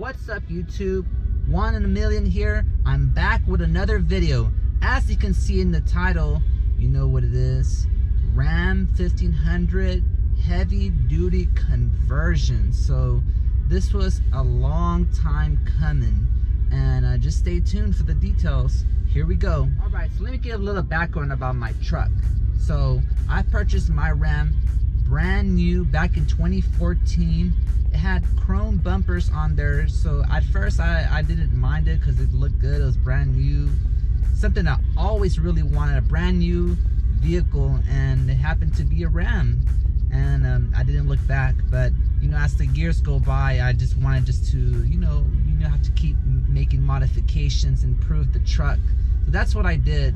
What's up, YouTube? One in a million here. I'm back with another video. As you can see in the title, you know what it is. Ram 1500 heavy duty conversion. So this was a long time coming, and just stay tuned for the details. Here we go. All right, so let me give a little background about my truck. So I purchased my Ram brand new back in 2014. It had chrome bumpers on there, so at first I didn't mind it because it looked good. It was brand new, something I always really wanted, a brand new vehicle, and it happened to be a Ram. And I didn't look back. But you know, as the years go by, I just wanted to you know have to keep making modifications, improve the truck. So that's what I did.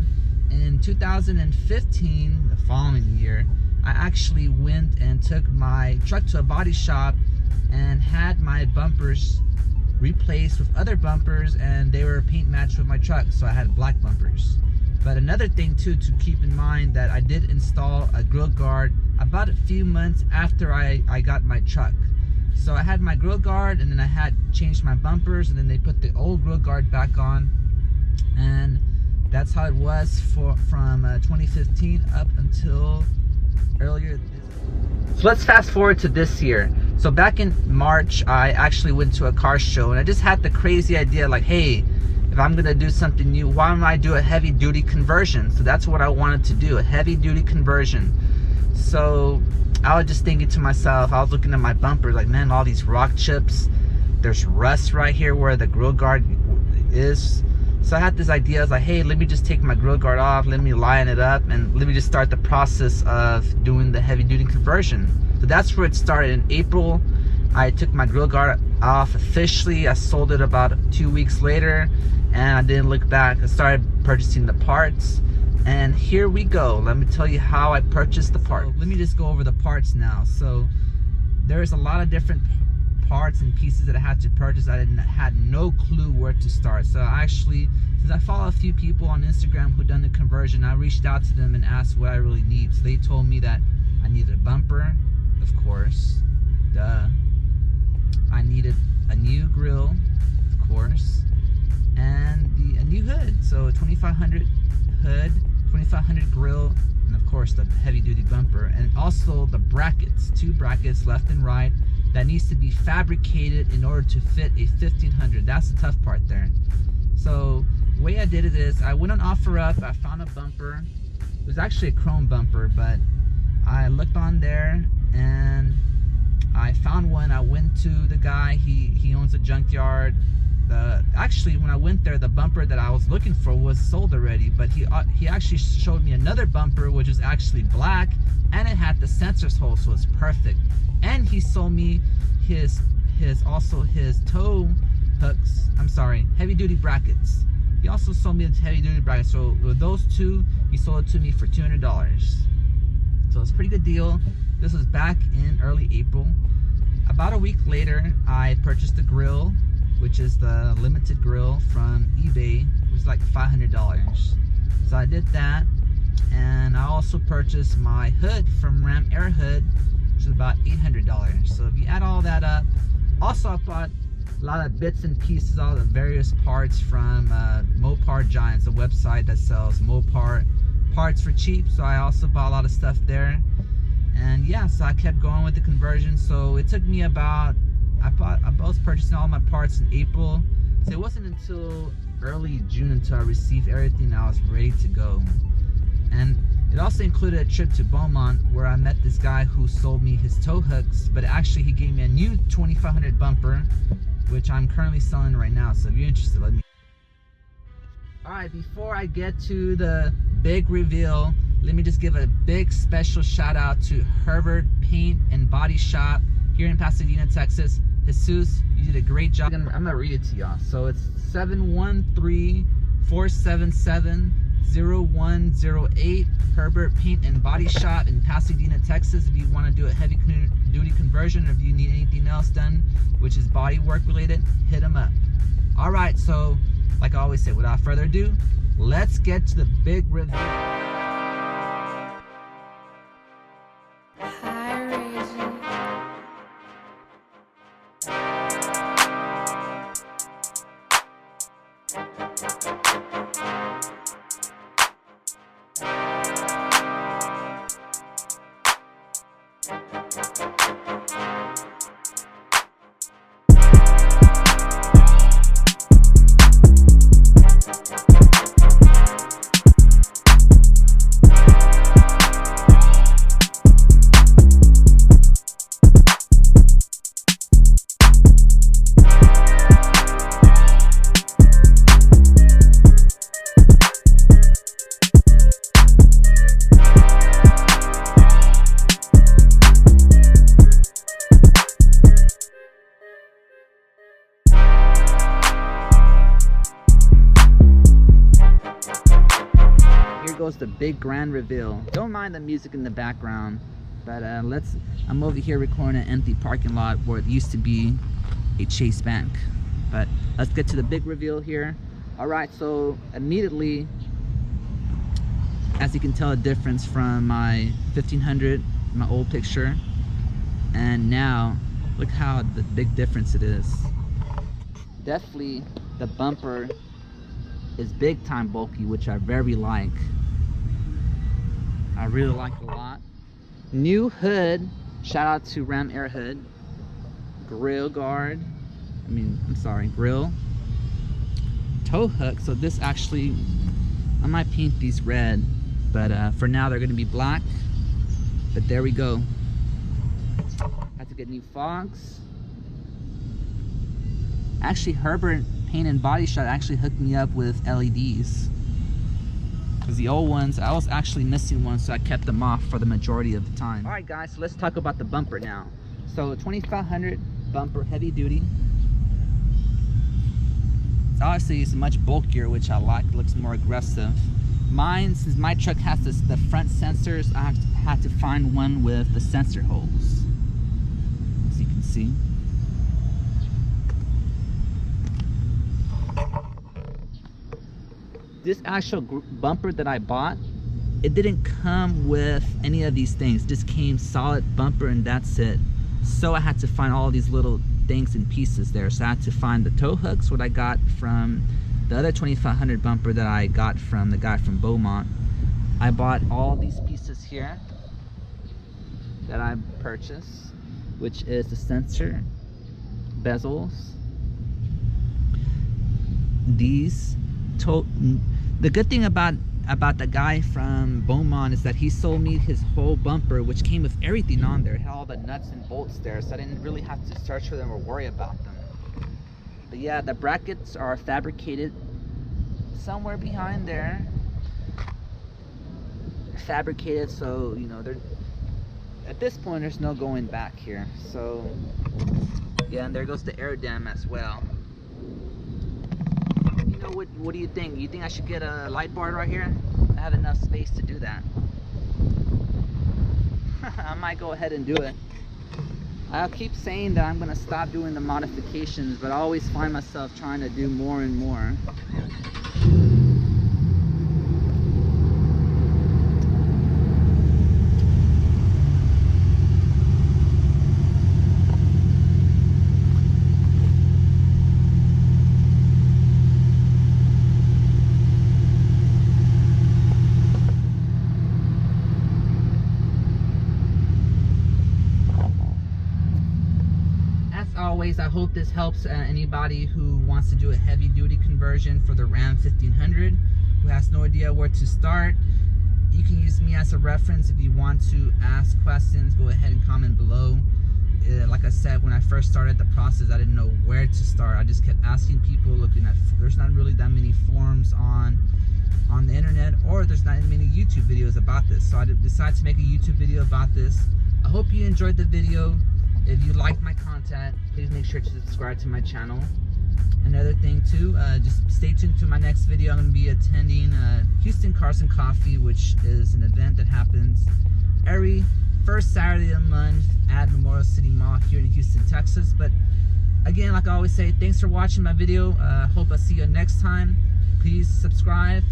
In 2015, the following year, I actually went and took my truck to a body shop and had my bumpers replaced with other bumpers, and they were paint matched with my truck, so I had black bumpers. But another thing too to keep in mind, that I did install a grill guard about a few months after I got my truck. So I had my grill guard, and then I had changed my bumpers, and then they put the old grill guard back on, and that's how it was from 2015 up until earlier. So let's fast forward to this year. So back in March, I actually went to a car show, and I just had the crazy idea, like, hey, if I'm gonna do something new, why don't I do a heavy duty conversion? So that's what I wanted to do, a heavy duty conversion. So I was just thinking to myself, I was looking at my bumper, like, man, all these rock chips, there's rust right here where the grill guard is. So I had this idea. I was like, hey, let me just take my grill guard off, let me line it up, and let me just start the process of doing the heavy duty conversion. So that's where it started. In April, I took my grill guard off officially. I sold it about 2 weeks later, and I didn't look back. I started purchasing the parts, and here we go. Let me tell you how I purchased the parts. So let me just go over the parts now. So there's a lot of different parts and pieces that I had to purchase. I had no clue where to start. So actually, since I follow a few people on Instagram who done the conversion, I reached out to them and asked what I really need. So they told me that I needed a bumper, of course, duh. I needed a new grill, of course, and a new hood. So a 2500 hood, 2500 grill, and of course the heavy duty bumper, and also the brackets, 2 brackets left and right, that needs to be fabricated in order to fit a 1500. That's the tough part there. So the way I did it is, I went on OfferUp, I found a bumper. It was actually a chrome bumper, but I looked on there and I found one. I went to the guy, he owns a junkyard. Actually, when I went there, the bumper that I was looking for was sold already, but he actually showed me another bumper which was actually black, and it had the sensors hole, so it's perfect. And he sold me his tow hooks, heavy duty brackets. He also sold me the heavy duty brackets. So with those two, he sold it to me for $200. So it's a pretty good deal. This was back in early April. About a week later, I purchased the grill, which is the limited grill from eBay. It was like $500. So I did that, and I also purchased my hood from Ram Air Hood, which is about $800. So if you add all that up, also I bought a lot of bits and pieces, all the various parts from Mopar Giants, a website that sells Mopar parts for cheap. So I also bought a lot of stuff there, and yeah, so I kept going with the conversion. So it took me about, I was purchasing all my parts in April, so it wasn't until early June until I received everything and I was ready to go. And it also included a trip to Beaumont, where I met this guy who sold me his tow hooks, but actually he gave me a new 2500 bumper, which I'm currently selling right now. So if you're interested, let me. Alright, before I get to the big reveal, let me just give a big special shout out to Hervert Paint and Body Shop here in Pasadena, Texas. Jesus, you did a great job. I'm gonna read it to y'all. So it's 713-477-0108, Hervert Paint and Body Shop in Pasadena, Texas. If you want to do a heavy duty conversion, or if you need anything else done, which is body work related, hit them up. All right, so like I always say, without further ado, let's get to the big review. the big grand reveal. Don't mind the music in the background, but I'm over here recording an empty parking lot where it used to be a Chase Bank. But let's get to the big reveal here. All right, so immediately, as you can tell, a difference from my 1500, my old picture, and now look how the big difference it is. Definitely the bumper is big time bulky, which I very like. I really like it a lot. New hood, shout out to Ram Air Hood. Grill guard, grill. Tow hook, so this actually, I might paint these red, but for now they're gonna be black. But there we go. Had to get new fogs. Actually, Hervert Paint Body Shop actually hooked me up with LEDs. Because the old ones, I was actually missing one, so I kept them off for the majority of the time. All right, guys, so let's talk about the bumper now. So 2500 bumper, heavy duty. Obviously it's much bulkier, which I like. It looks more aggressive. Mine, since my truck has the front sensors, I had to find one with the sensor holes, as you can see. This actual bumper that I bought, it didn't come with any of these things. It just came solid bumper and that's it. So I had to find all these little things and pieces there. So I had to find the tow hooks, what I got from the other 2500 bumper that I got from the guy from Beaumont. I bought all these pieces here that I purchased, which is the sensor bezels, these the good thing about the guy from Beaumont is that he sold me his whole bumper, which came with everything on there. It had all the nuts and bolts there, so I didn't really have to search for them or worry about them. But yeah, the brackets are fabricated somewhere behind there. Fabricated, so you know, they're at this point there's no going back here. So yeah, and there goes the air dam as well. What do you think? You think I should get a light bar right here? I have enough space to do that. I might go ahead and do it. I'll keep saying that I'm gonna stop doing the modifications, but I always find myself trying to do more and more. Always, I hope this helps anybody who wants to do a heavy duty conversion for the Ram 1500, who has no idea where to start. You can use me as a reference if you want to ask questions. Go ahead and comment below. Like I said, when I first started the process, I didn't know where to start. I just kept asking people, looking at, there's not really that many forums on the internet, or there's not many YouTube videos about this. So I decided to make a YouTube video about this. I hope you enjoyed the video. If you liked my content, please make sure to subscribe to my channel. Another thing too, just stay tuned to my next video. I'm going to be attending Houston Cars and Coffee, which is an event that happens every first Saturday of the month at Memorial City Mall here in Houston, Texas. But again, like I always say, thanks for watching my video. Hope I see you next time. Please subscribe.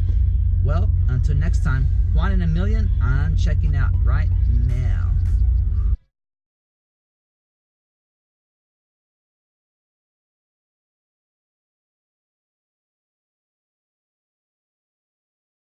Well, until next time, 1 in a million, I'm checking out right now.